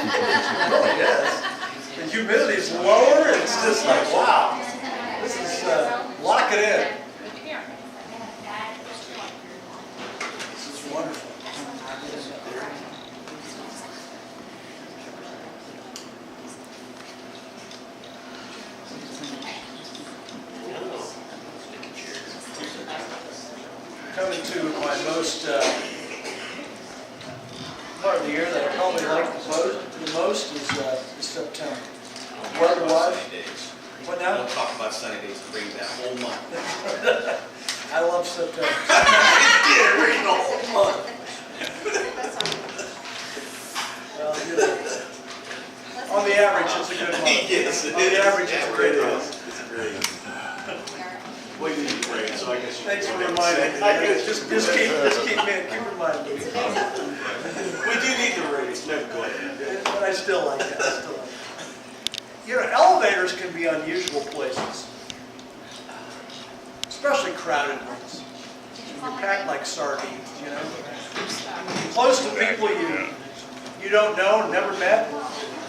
really is. The humidity's lower, it's just like, wow. This is, lock it in. This is wonderful. Coming to my most part of the year that I probably like the most is September. Weather-wise. What now? We'll talk about sunny days and bring that whole month. I love September. It rained the whole month. Well, you know, on the average, it's a good month. Yes, it On the is. average, it's a great month. It's great. Well, you need to pray, so I guess you... Thanks for reminding me. Just keep reminding me. We do need the raise, no, go ahead. But I still like that. You know, elevators can be unusual places, especially crowded ones. You're packed like sardines, you know. Close to people you don't know, never met.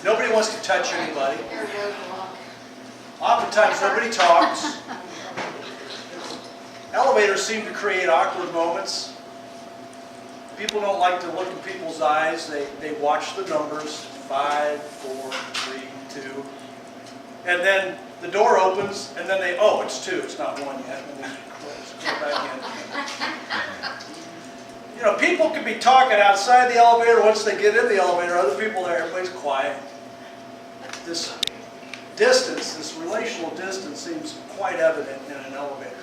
Nobody wants to touch anybody. Oftentimes nobody talks. Elevators seem to create awkward moments. People don't like to look in people's eyes. They watch the numbers, 5, 4, 3, 2. And then the door opens, and then oh, it's 2, it's not 1 yet. And then go back in. You know, people can be talking outside the elevator. Once they get in the elevator, other people there, everybody's quiet. This distance, this relational distance seems quite evident in an elevator.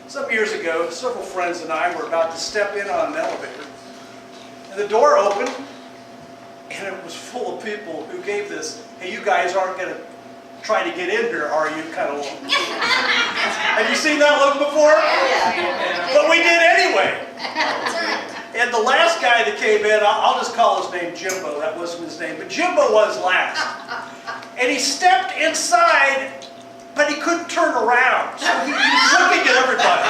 Some years ago, several friends and I were about to step in on an elevator. And the door opened, and it was full of people who gave this, hey, you guys aren't going to try to get in here, are you, kind of look. Have you seen that look before? But we did anyway. And the last guy that came in, I'll just call his name Jimbo, that wasn't his name, but Jimbo was last. And he stepped inside, but he couldn't turn around, so he was looking at everybody.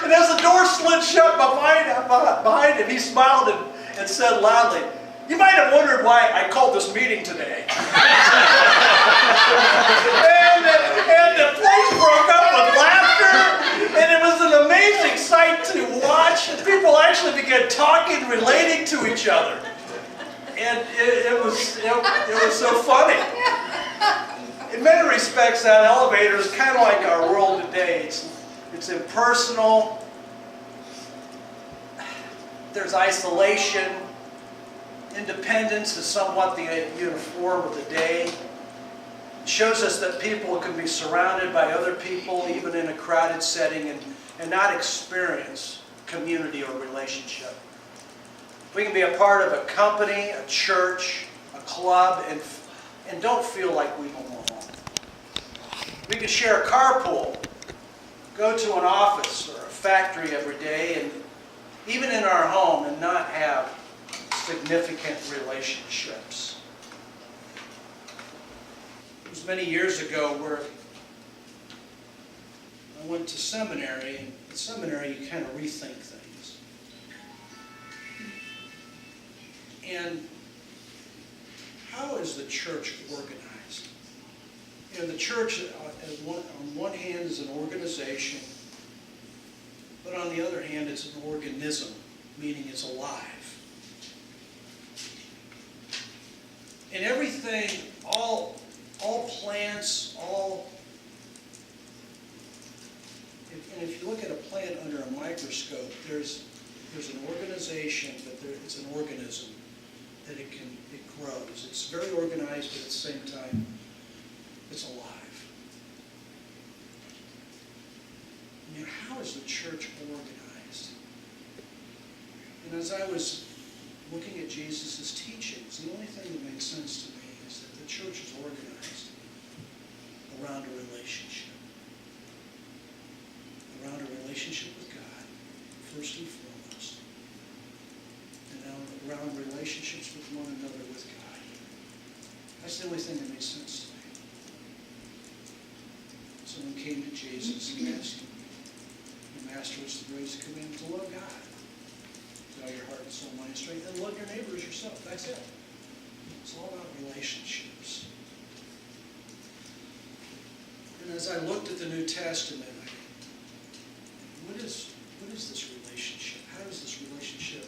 And as the door slid shut behind him, he smiled and said loudly, "You might have wondered why I called this meeting today." and the place broke up with laughter, and it was an amazing sight to watch. And people actually began talking, relating to each other. And it was so funny. In many respects, that elevator is kind of like our world today. It's impersonal. There's isolation. Independence is somewhat the uniform of the day. It shows us that people can be surrounded by other people, even in a crowded setting, and not experience community or relationship. We can be a part of a company, a church, a club, and don't feel like we belong. We can share a carpool, go to an office or a factory every day, and even in our home, and not have significant relationships. It was many years ago where I went to seminary, and at seminary you kind of rethink things. And how is the church organized? You know, the church on one hand is an organization, but on the other hand it's an organism, meaning it's alive. And everything, all plants, and if you look at a plant under a microscope, there's an organization, but it's an organism that it grows. It's very organized, but at the same time, it's alive. I mean, how is the church organized? And as I was looking at Jesus' teachings, the only thing that makes sense to me is that the church is organized around a relationship. Around a relationship with God, first and foremost. And now around relationships with one another with God. That's the only thing that makes sense to me. Someone came to Jesus and asked him, Master, what's the greatest commandment? To love God with all your heart and soul, mind, and strength, and love your neighbor as yourself. That's it. It's all about relationships. And as I looked at the New Testament, what is this relationship? How does this relationship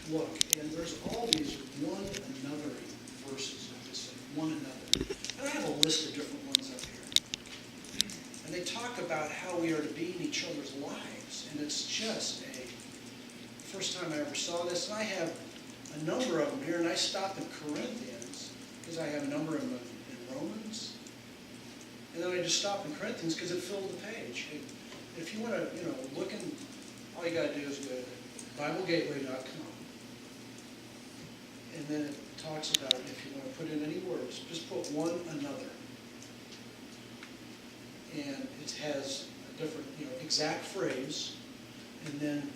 look? And there's all these one another verses of this, one another. And I have a list of different ones up here. And they talk about how we are to be in each other's lives. And it's just the first time I ever saw this. And I have a number of them here, and I stopped in Corinthians because I have a number of them in Romans. And then I just stopped in Corinthians because it filled the page. If you want to, look in, all you got to do is go to BibleGateway.com. And then it talks about, if you want to put in any words, just put one another. And it has a different, exact phrase. And then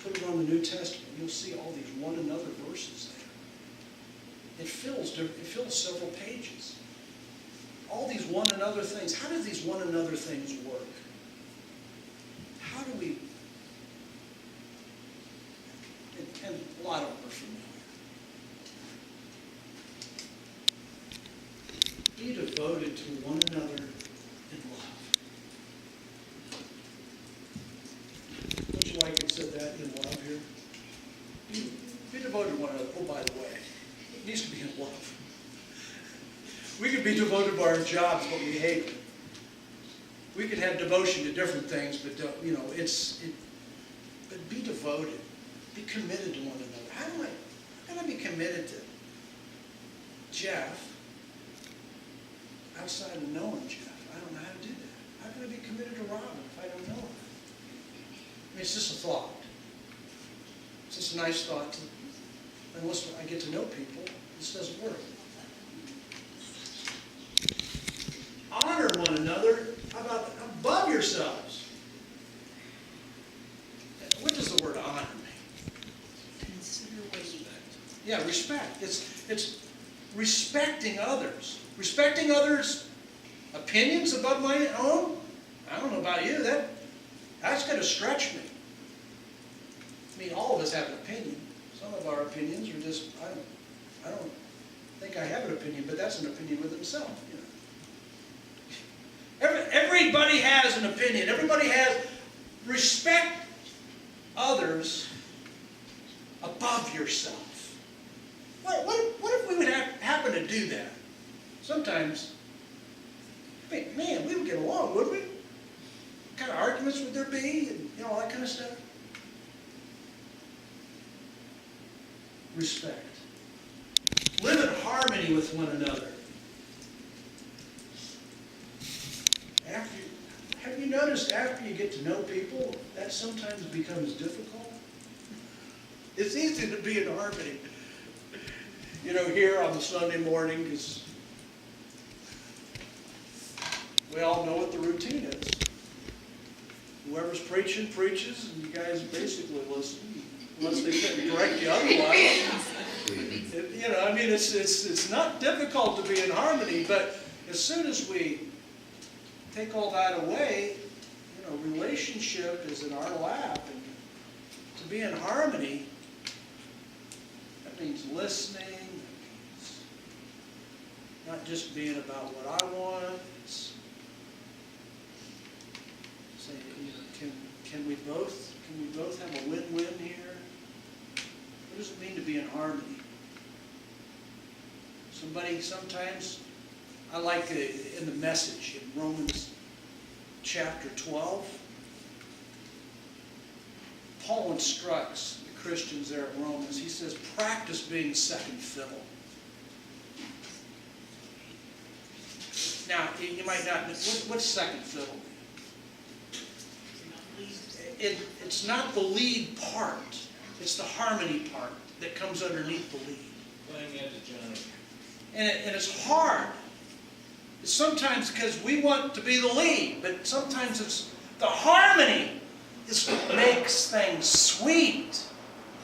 put it on the New Testament. You'll see all these one another verses there. It fills several pages. All these one another things. How do these one another things work? How do we... And a lot of them are familiar. Be devoted to one another in love. Don't you like it said that in love here? Be devoted to one another. Oh, by the way, it needs to be in love. We could be devoted to our jobs, but we hate them. We could have devotion to different things, but but be devoted. Be committed to one another. How can I be committed to Jeff outside of knowing Jeff? I don't know how to do that. How can I be committed to Robin if I don't know him? I mean, it's just a thought. It's just a nice thought. Unless I get to know people, this doesn't work. Honor one another. How about above yourselves? What does the word honor mean? Consider respect. Yeah, respect. It's respecting others. Respecting others' opinions above my own. I don't know about you. That's going to stretch me. I mean, all of us have an opinion. Some of our opinions are just, I don't think I have an opinion, but that's an opinion with himself. Everybody has an opinion. Everybody has respect others above yourself. What if we would happen to do that? Sometimes, man, we would get along, wouldn't we? What kind of arguments would there be? And, all that kind of stuff. Respect. Live in harmony with one another. Have you noticed after you get to know people, that sometimes becomes difficult? It's easy to be in harmony. Here on the Sunday morning, because we all know what the routine is. Whoever's preaching, preaches, and you guys basically listen, unless they couldn't direct you otherwise. It's not difficult to be in harmony, but as soon as we take all that away, relationship is in our lap, and to be in harmony, that means listening, that means not just being about what I want. It's saying, can we both have a win-win here? What does it mean to be in harmony? Sometimes, I like in the Message in Romans chapter 12, Paul instructs the Christians there at Romans. He says, practice being second fiddle. Now, you might not know, what's second fiddle mean? It's not the lead part. It's the harmony part that comes underneath the lead. Playing as a general. And it's hard. It's sometimes because we want to be the lead, but sometimes it's the harmony is what makes things sweet,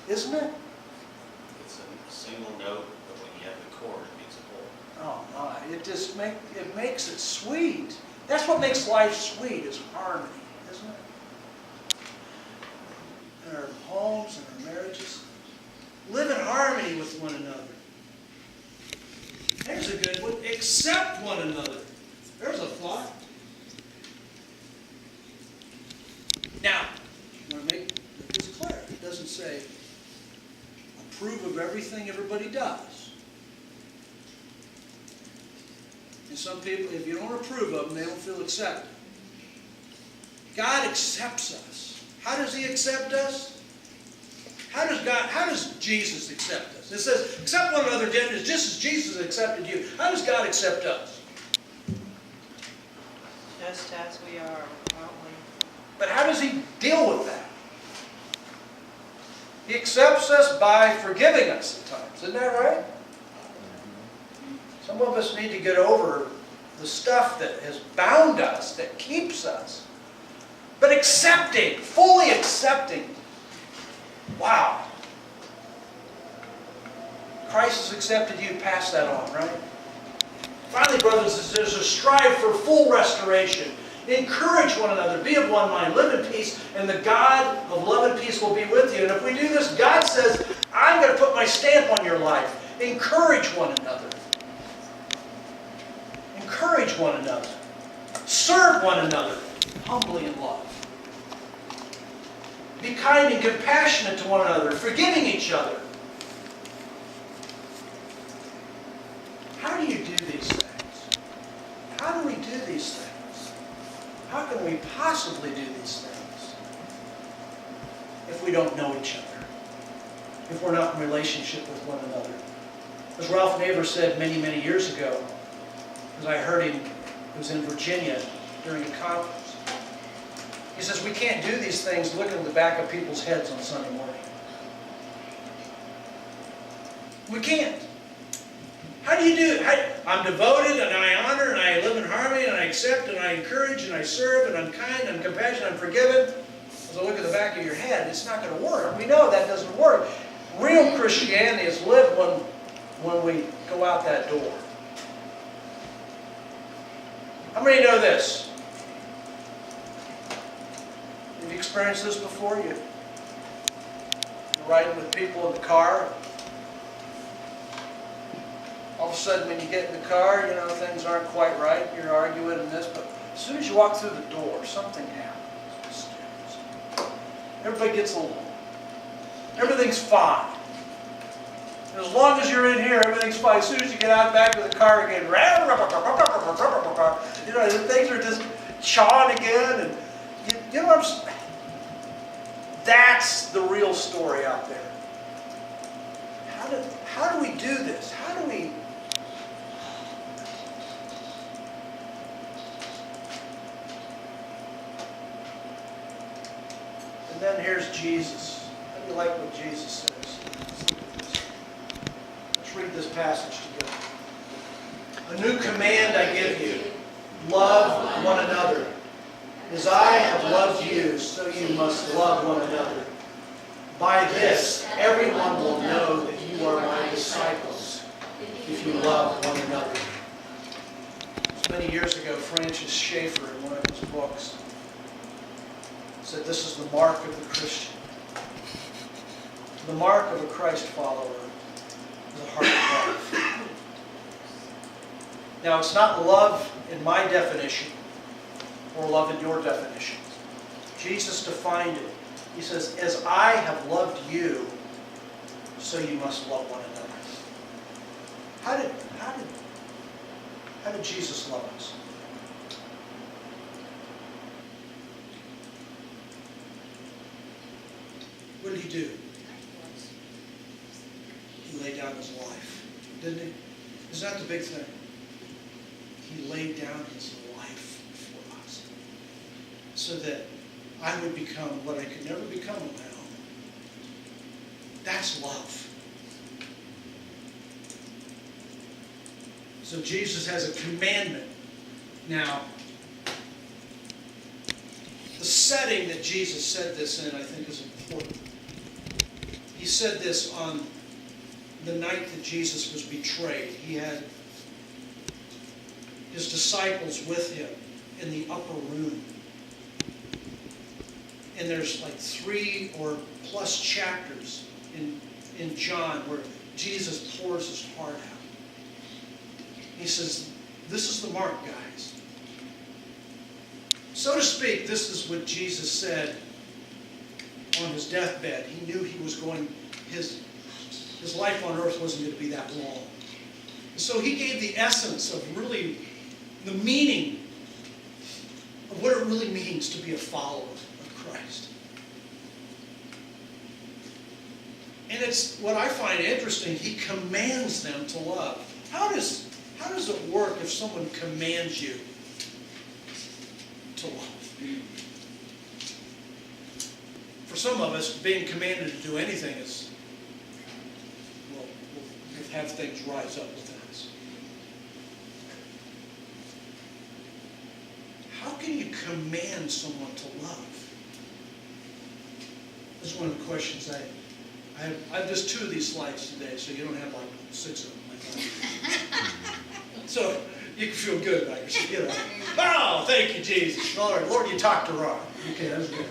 isn't it? It's a single note, but when you have the chord, it makes a whole. Oh my! It makes it sweet. That's what makes life sweet, is harmony, isn't it? In our homes and our marriages, live in harmony with one another. one another. There's a thought. Now, I want to make this clear. It doesn't say approve of everything everybody does. And some people, if you don't approve of them, they don't feel accepted. God accepts us. How does He accept us? How does Jesus accept us? It says, accept one another just as Jesus accepted you. How does God accept us? Just as we are, aren't we? But how does He deal with that? He accepts us by forgiving us at times. Isn't that right? Some of us need to get over the stuff that has bound us, that keeps us. But accepting, fully accepting. Wow. Christ has accepted you, pass that on, right? Finally, brothers and sisters, strive for full restoration. Encourage one another. Be of one mind. Live in peace. And the God of love and peace will be with you. And if we do this, God says, I'm going to put my stamp on your life. Encourage one another. Encourage one another. Serve one another. Humbly in love. Be kind and compassionate to one another. Forgiving each other. How do you do these things? How do we do these things? How can we possibly do these things if we don't know each other? If we're not in relationship with one another? As Ralph Naber said many, many years ago, as I heard him, he was in Virginia during a conference. He says, we can't do these things looking at the back of people's heads on Sunday morning. We can't. How do you do it? I'm devoted and I honor and I live in harmony and I accept and I encourage and I serve and I'm kind and I'm compassionate, I'm forgiven. As I look at the back of your head, it's not going to work. We know that doesn't work. Real Christianity is lived when we go out that door. How many know this? Have you experienced this before? You're riding with people in the car. All of a sudden when you get in the car, you know, things aren't quite right. You're arguing and this, but as soon as you walk through the door, something happens. Everybody gets along. Everything's fine. And as long as you're in here, everything's fine. As soon as you get out back to the car again, you know, things are just chawing again. And you know what I'm saying? That's the real story out there. How do we do this? How do we... And then here's Jesus. How do you like what Jesus says? Let's look at this. Let's read this passage together. A new command I give you. Love one another. As I have loved you, so you must love one another. By this, everyone will know that you are my disciples, if you love one another. Many years ago, Francis Schaeffer, in one of his books, said this is the mark of the Christian. The mark of a Christ follower is a heart of love. Now, it's not love in my definition or love in your definition. Jesus defined it. He says, as I have loved you, so you must love one another. How did Jesus love us? What did He do? He laid down His life, didn't He? Isn't that the big thing? He laid down His life for us so that I would become what I could never become on my own. That's love. So Jesus has a commandment. Now, the setting that Jesus said this in, I think, is important. He said this on the night that Jesus was betrayed. He had His disciples with Him in the upper room. And there's like 3 or plus chapters in John where Jesus pours His heart out. He says, This is the mark, guys. So to speak, this is what Jesus said on his deathbed. He knew he was going, his life on earth wasn't going to be that long. And so he gave the essence of really the meaning of what it really means to be a follower of Christ. And it's what I find interesting, he commands them to love. How does it work if someone commands you to love? For some of us, being commanded to do anything is, well, we'll have things rise up within us. How can you command someone to love? This is one of the questions I have just 2 of these slides today, so you don't have like 6 of them. So you can feel good about yourself. You know, oh, thank you, Jesus. Lord, you talked to Ron. Okay, that's good.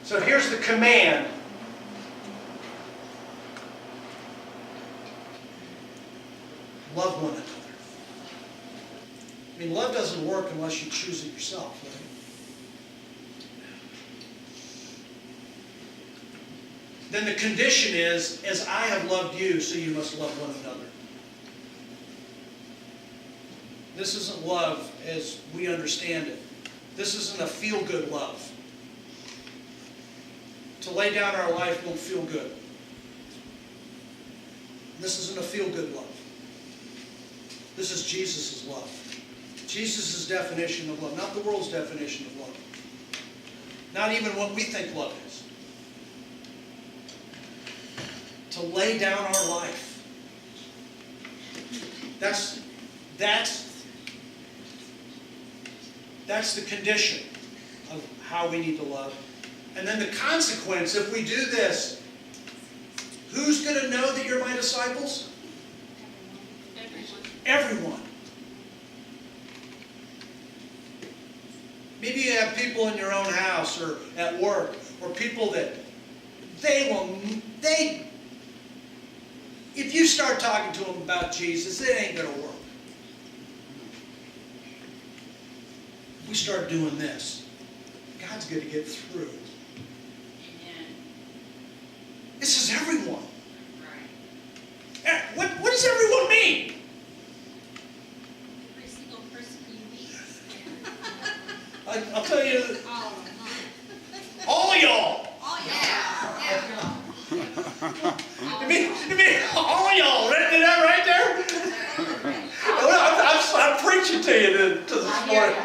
So here's the command. Love one another. I mean, love doesn't work unless you choose it yourself, right? Then the condition is, as I have loved you, so you must love one another. This isn't love as we understand it. This isn't a feel-good love. To lay down our life won't feel good. This isn't a feel-good love. This is Jesus' love. Jesus' definition of love, not the world's definition of love. Not even what we think love is. To lay down our life. That's the condition of how we need to love. And then the consequence, if we do this, who's going to know that you're my disciples? Everyone. Maybe you have people in your own house or at work, or people that if you start talking to them about Jesus, it ain't going to work. If we start doing this, God's going to get through. This is everyone. Right. What does everyone mean? Every single person you meet. I'll tell you. All y'all. Oh, yeah. You mean all y'all? Did that right there? I'm preaching to you to this morning.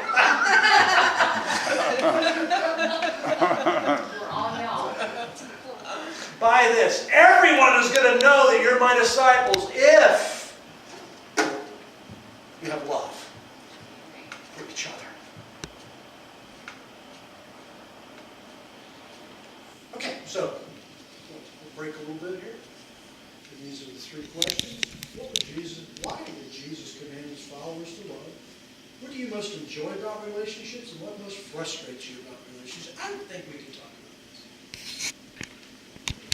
We're all y'all. By this, everyone is going to know that you're my disciples if you have love for each other. Okay, so we'll break a little bit here. And these are the 3 questions. Why did Jesus command his followers to love? What do you most enjoy about relationships, and what most frustrates you about relationships? I don't think we can talk